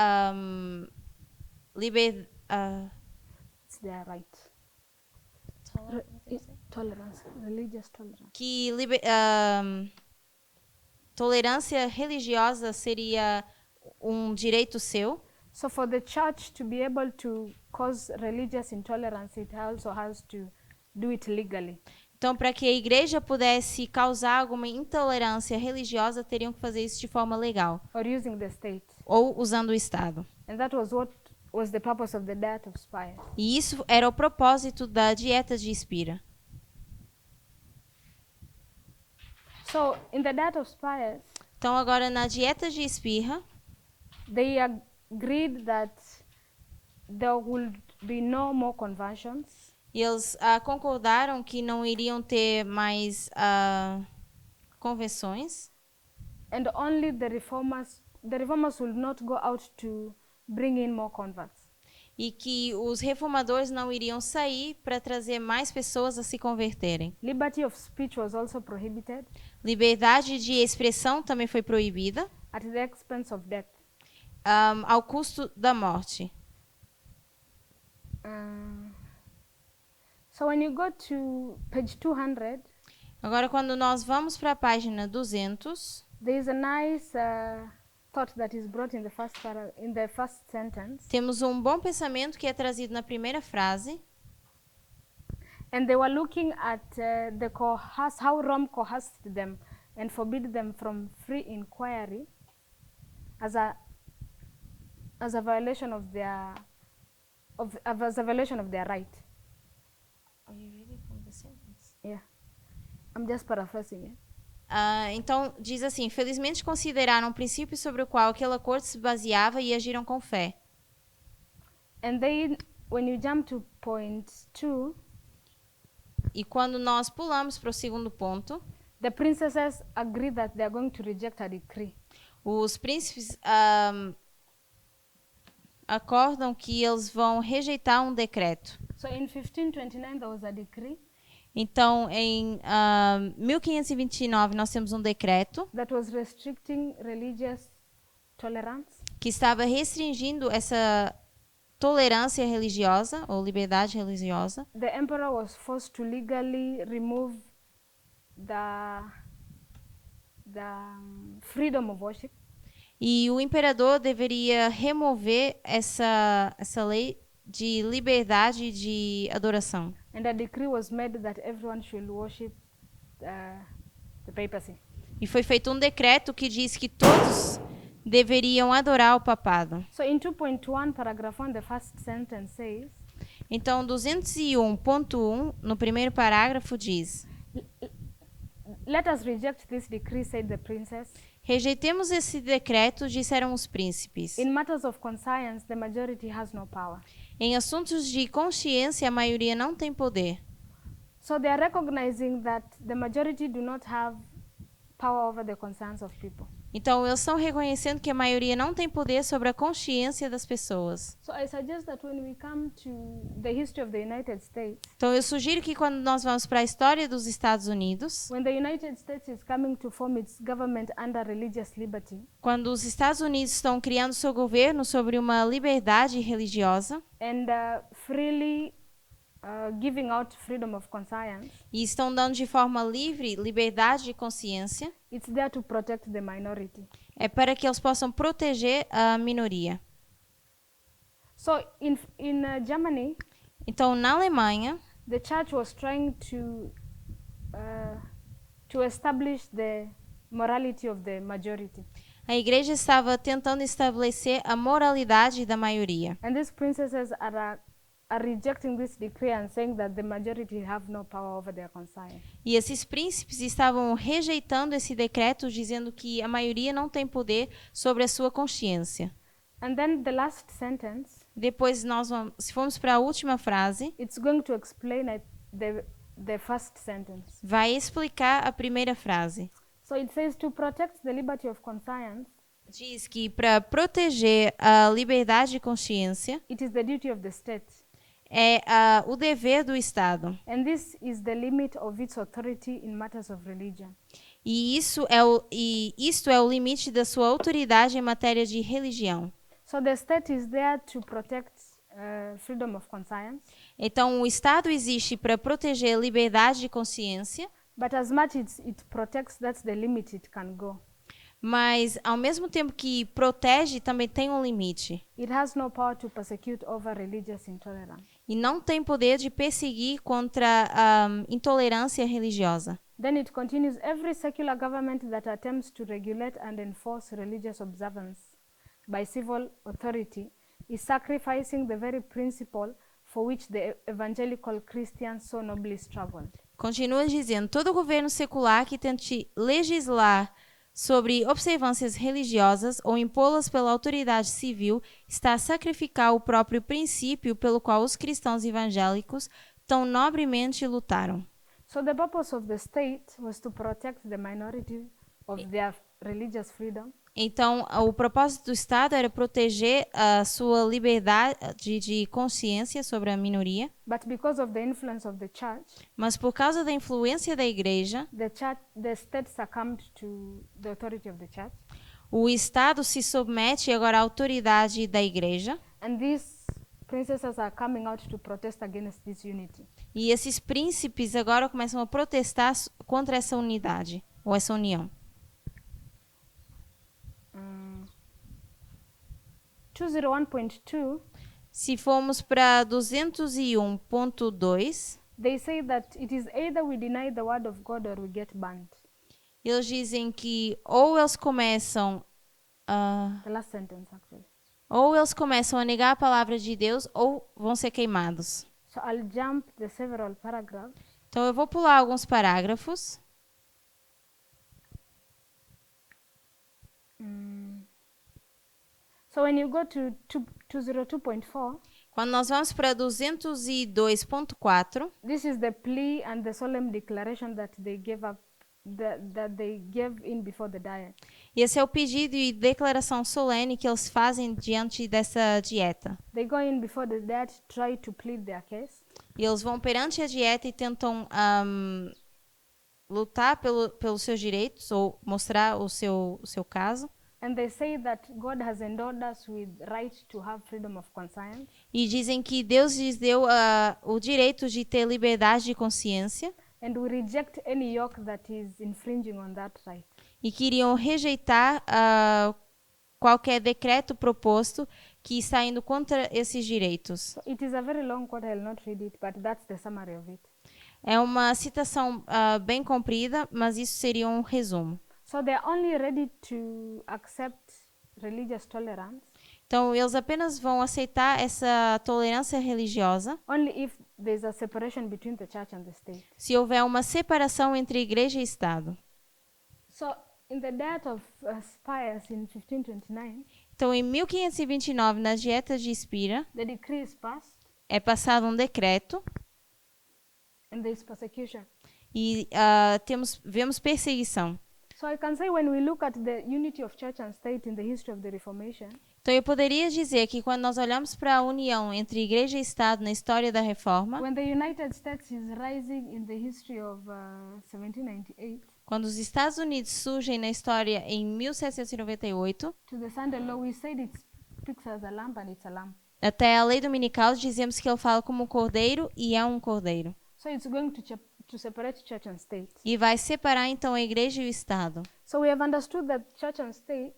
it's their right. Tolerance, religious tolerance.
Tolerância religiosa seria um direito seu.
So for the church to be able to cause religious intolerance, it also has to do it legally.
Então, para que a igreja pudesse causar alguma intolerância religiosa, teriam que fazer isso de forma legal
Or using the state.
ou usando o Estado.
And that was what was the purpose of the Diet of Spires.
E isso era o propósito da dieta de Spira.
So in the Diet of Spires,
Então, agora na dieta de Spira,
they agreed that there would be no more conversions,
eles concordaram que não iriam ter mais convenções
and only the reformers will not go out to bring in more converts.
e que os reformadores não iriam sair para trazer mais pessoas a se converterem.
Liberty of speech was also prohibited
Liberdade de expressão também foi proibida,
at the expense of death.
ao custo da morte.
So when you go to page 200,
Agora, quando nós vamos para a página 200,
there is a nice thought that is brought in the first sentence.
temos um bom pensamento que é trazido na primeira frase.
And they were looking at how Rome coerced them and forbid them from free inquiry as a violation of their right.
Are you reading from the sentence?
Yeah, I'm just paraphrasing it.
Então, diz assim: felizmente consideraram um princípio sobre o qual aquela corte se baseava e agiram com fé.
And then, when you jump to point 2,
E quando nós pulamos para o segundo ponto,
the princesses agree that they are going to reject a decree.
os príncipes acordam que eles vão rejeitar um decreto.
So in 1529 there was a decree
Então, em 1529, nós temos um decreto
that was restricting religious tolerance.
que estava restringindo essa tolerância religiosa ou liberdade religiosa.
The emperor was forced to legally remove the freedom of worship.
E o imperador deveria remover essa lei de liberdade de adoração.
And a decree was made that everyone should worship the papacy.
E foi feito um decreto que diz que todos deveriam adorar o papado.
So in 2.1 paragraph 1, the first sentence says,
Então, 201.1, no primeiro parágrafo, diz:
Let us reject this decree, said the princess.
Rejeitemos esse decreto, disseram os príncipes.
In matters of conscience, the majority has no power.
Em assuntos de consciência, a maioria não tem poder.
So they are recognizing that the majority do not have power over the conscience of people.
Então, eles estão reconhecendo que a maioria não tem poder sobre a consciência das pessoas.
So I suggest that when we come to the history of the United States,
Então, eu sugiro que quando nós vamos para a história dos Estados Unidos,
when the United States is coming to form its government under religious liberty,
quando os Estados Unidos estão criando seu governo sobre uma liberdade religiosa
and freely giving out freedom of conscience,
e estão dando de forma livre liberdade de consciência,
it's there to protect the minority.
é para que eles possam proteger a minoria.
So in Germany,
Então, na Alemanha,
the church was trying to establish the morality of the majority.
a igreja estava tentando estabelecer a moralidade da maioria.
And these princesses are rejecting this decree and saying that the majority have no power over their conscience.
E esses príncipes estavam rejeitando esse decreto, dizendo que a maioria não tem poder sobre a sua consciência.
And then the last sentence,
Depois, se formos para a última frase,
it's going to explain the first sentence.
vai explicar a primeira frase.
So it says to protect the liberty of conscience,
Diz que para proteger a liberdade de consciência
it is the duty of the state.
é o dever do Estado.
And this is the limit of its authority in matters of religion.
E isto é o limite da sua autoridade em matéria de religião.
So the state is there to protect freedom of conscience,
Então, o Estado existe para proteger a liberdade de consciência,
but as much it protects, that's the limit it can go.
mas, ao mesmo tempo que protege, também tem um limite.
It has no power to persecute over religious intolerance.
E não tem poder de perseguir contra a intolerância religiosa.
Then it continues, every secular government that attempts to regulate and enforce religious observance by civil authority is sacrificing the very principle for which the evangelical Christians so nobly struggled.
Continua dizendo, todo governo secular que tente legislar sobre observâncias religiosas ou impô-las pela autoridade civil está a sacrificar o próprio princípio pelo qual os cristãos evangélicos tão nobremente lutaram.
So the purpose of the state was to protect the minority of their religious freedom,
Então, o propósito do Estado era proteger a sua liberdade de consciência sobre a minoria,
but because of the influence of the church,
mas por causa da influência da igreja,
the state succumbed to the authority of the church,
o Estado se submete agora à autoridade da igreja,
and these princesses are coming out to protest against this unity.
e esses príncipes agora começam a protestar contra essa unidade, ou essa união.
201.2,
Se formos para 201.2,
they say that it is either we deny the word of God or we get banned.
eles dizem que ou eles começam
The last sentence, actually.
a negar a palavra de Deus ou vão ser queimados.
So I'll jump the several paragraphs.
Então eu vou pular alguns parágrafos.
So when you go to 202.4,
Quando nós vamos para 202.4,
this is the plea and the solemn declaration that they gave up, that they gave in before the diet.
esse é o pedido e declaração solene que eles fazem diante dessa dieta.
They go in before the diet, try to plead their case,
E eles vão perante a dieta e tentam lutar pelos seus direitos ou mostrar o seu caso.
and they say that God has endowed us with right to have freedom of conscience,
E dizem que Deus lhes deu o direito de ter liberdade de consciência
and we reject any yoke that is infringing on that right.
e queriam rejeitar qualquer decreto proposto que está indo contra esses direitos.
So it is a very long quote, I'll not read it, but that's the summary of it.
É uma citação bem comprida, mas isso seria um resumo.
So they're only ready to accept religious tolerance
Então, eles apenas vão aceitar essa tolerância religiosa
only if there's a separation between the church and the state.
se houver uma separação entre igreja e Estado.
So in the Diet of Spires in 1529,
Então, em 1529, na Dieta de Spira,
the decree is passed
é passado um decreto
and there is persecution.
e vemos perseguição.
So I can say when we look at the unity of church and state in the history of the Reformation,
Então, eu poderia dizer que quando nós olhamos para a união entre igreja e Estado na história da Reforma,
when the United States is rising in the history of 1798,
quando os Estados Unidos surgem na história em 1798,
to the Sunday law, we said it speaks as a lamb and it's a lamb.
até a lei dominical, dizemos que ele fala como um cordeiro e é um cordeiro.
So it's going to separate church and state.
E vai separar, então, a igreja e o Estado.
So we have understood that church and state,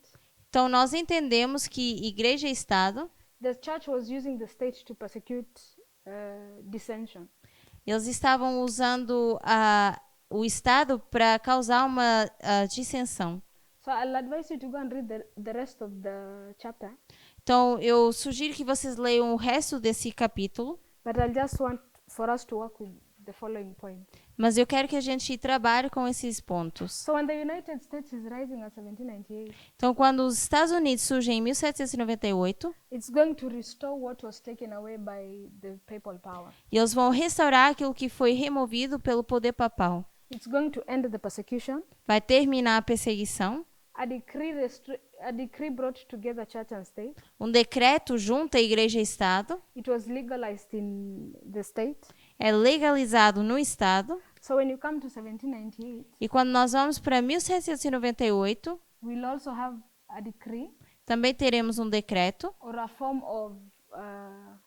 Então, nós entendemos que igreja e Estado,
the church was using the state to persecute dissension.
eles estavam usando o Estado para causar uma dissensão.
So I'll advise you to go and read the rest of the chapter,
Então, eu sugiro que vocês leiam o resto desse capítulo,
but I'll just want for us to work with the following point.
mas eu quero que a gente trabalhe com esses pontos.
So when the United States is rising at 1798,
Então, quando os Estados Unidos surgem em 1798,
it's going to restore what was taken away by the papal power.
eles vão restaurar aquilo que foi removido pelo poder papal.
It's going to end the persecution.
Vai terminar a perseguição.
A decree brought together church and state.
Um decreto junta a igreja e Estado.
It was legalized in the state.
É legalizado no Estado.
So when you come to 1798,
E quando nós vamos para 1798,
we'll also have a decree
também teremos um decreto
or a form of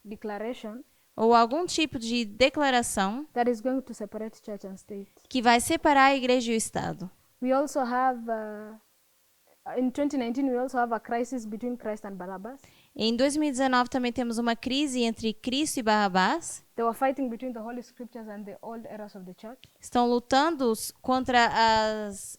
declaration
ou algum tipo de declaração
that is going to separate church and state.
que vai separar a igreja e o Estado.
We also have, in 2019, we also have a crisis between Christ and Barabbas.
Em 2019 também temos uma crise entre Cristo e Barrabás.
They were fighting between the Holy Scriptures and the old errors of the church.
Estão lutando contra as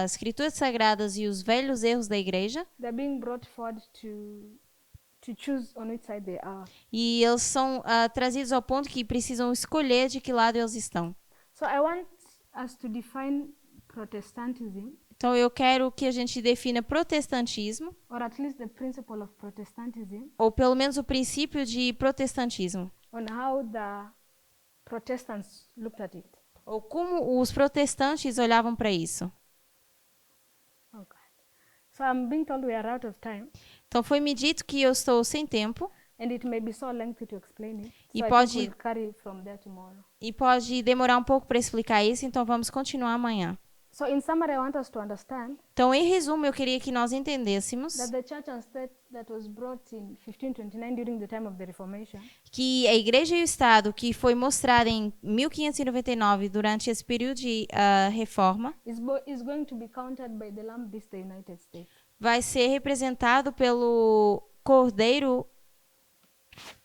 escrituras sagradas e os velhos erros da igreja.
They're being brought forward to choose on which side they are.
E eles são trazidos ao ponto que precisam escolher de que lado eles estão.
So I want us to define Protestantism,
Então eu quero que a gente defina protestantismo,
or at least the principle of Protestantism,
ou pelo menos o princípio de protestantismo,
on how the Protestants looked at it.
ou como os protestantes olhavam para isso.
Oh God. So I'm being told we are out of time,
Então foi-me dito que eu estou sem tempo
and it may be so lengthy to explain it.
E
So I
pode-
think we'll carry from there tomorrow.
e pode demorar um pouco para explicar isso, então vamos continuar amanhã.
So in summary, I want us to understand
Então, em resumo, eu queria que nós entendêssemos
that the church and state that was brought in 1529 during the time of the Reformation
que a igreja e o Estado, que foi mostrada em 1599 durante esse período de reforma,
is going to be countered by the Lamb Beast, the United States.
vai ser representado pelo cordeiro,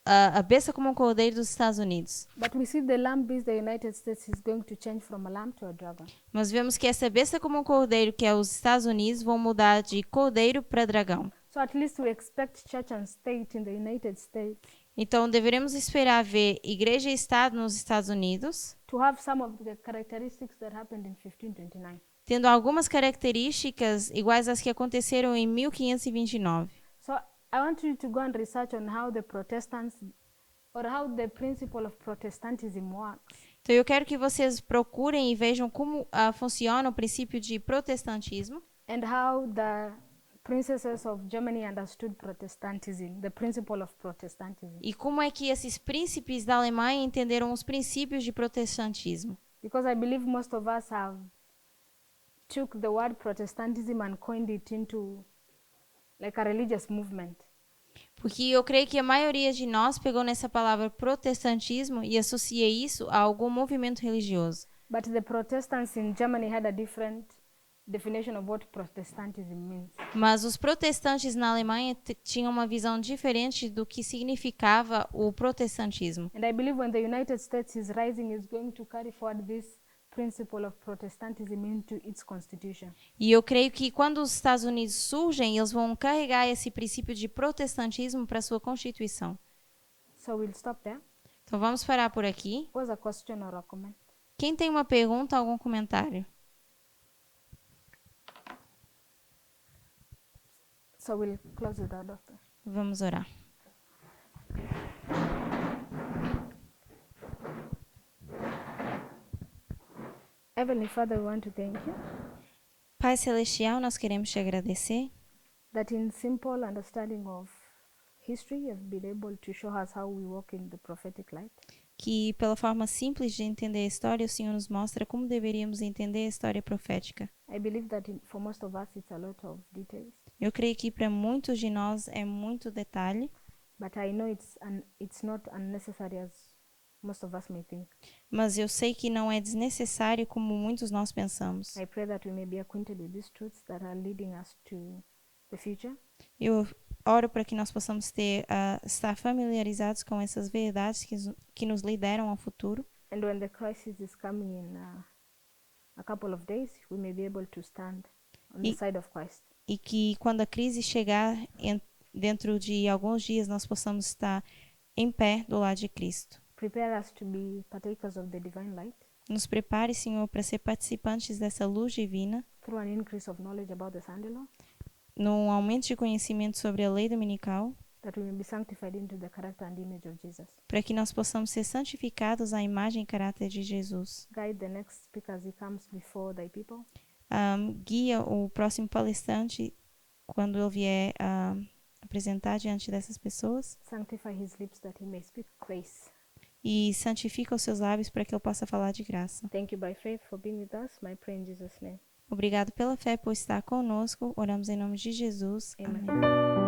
a besta como um cordeiro dos Estados Unidos.
But we see the Lamb Beast, the United States, is going to change from a lamb to a dragon.
Nós vemos que essa besta como um cordeiro, que é os Estados Unidos, vão mudar de cordeiro para dragão.
So at least we expect church and state in the United States
Então, deveremos esperar ver igreja e Estado nos Estados Unidos,
to have some of the characteristics that happened in 1529.
tendo algumas características iguais às que aconteceram em 1529.
So I want you to go and research on how the Protestants, or how the principle of Protestantism works.
Então, eu quero que vocês procurem e vejam como funciona o princípio de protestantismo
And how the princesses of Germany understood Protestantism, the principle of Protestantism.
e como é que esses príncipes da Alemanha entenderam os princípios de protestantismo.
Because I believe most of us have took the word Protestantism and coined it into like a religious movement.
Porque eu creio que a maioria de nós pegou nessa palavra protestantismo e associa isso a algum movimento religioso.
But the Protestants in Germany had a different definition of what Protestantism means.
Mas os protestantes na Alemanha tinham uma visão diferente do que significava o protestantismo.
And I believe when the United States is rising, it's going to carry forward this principle of Protestantism into its constitution.
E eu creio que quando os Estados Unidos surgem, eles vão carregar esse princípio de protestantismo para sua constituição.
So we'll stop there.
Então vamos parar por aqui.
Was a question or a comment?
Quem tem uma pergunta, algum comentário?
So we'll close with our doctor.
Vamos orar.
Heavenly Father, we want to thank you
Pai Celestial, nós queremos te agradecer
that in simple understanding of history, you've been able to show us how we walk in the prophetic light.
que, pela forma simples de entender a história, o Senhor nos mostra como deveríamos entender a história profética.
I believe that for most of us, it's a lot of details,
Eu creio que para muitos de nós é muito detalhe,
but I know it's not unnecessary as most of us may think.
mas eu sei que não é desnecessário como muitos nós pensamos.
I pray that we may be acquainted with these truths that are leading us to the future,
Eu oro para que nós possamos estar familiarizados com essas verdades que nos lideram ao futuro.
and when the crisis is coming in a couple of days, we may be able to stand on the side of Christ.
E que quando a crise chegar dentro de alguns dias, nós possamos estar em pé do lado de Cristo.
Prepare us to be partakers of the divine light
Nos prepare, Senhor, para ser participantes dessa luz divina,
through an increase of knowledge about the Sunday law,
num aumento de conhecimento sobre a lei dominical,
that we may be sanctified into the character and image of Jesus.
para que nós possamos ser santificados à imagem e caráter de Jesus.
Guide the next speaker as he comes before thy people.
Guia o próximo palestrante quando ele vier apresentar diante dessas pessoas
Sanctify his lips that he may speak grace.
e santifica os seus lábios para que ele possa falar de graça.
Thank you by faith for being with us. My prayer in Jesus' name.
Obrigado pela fé por estar conosco. Oramos em nome de Jesus.
Amen.
Amém.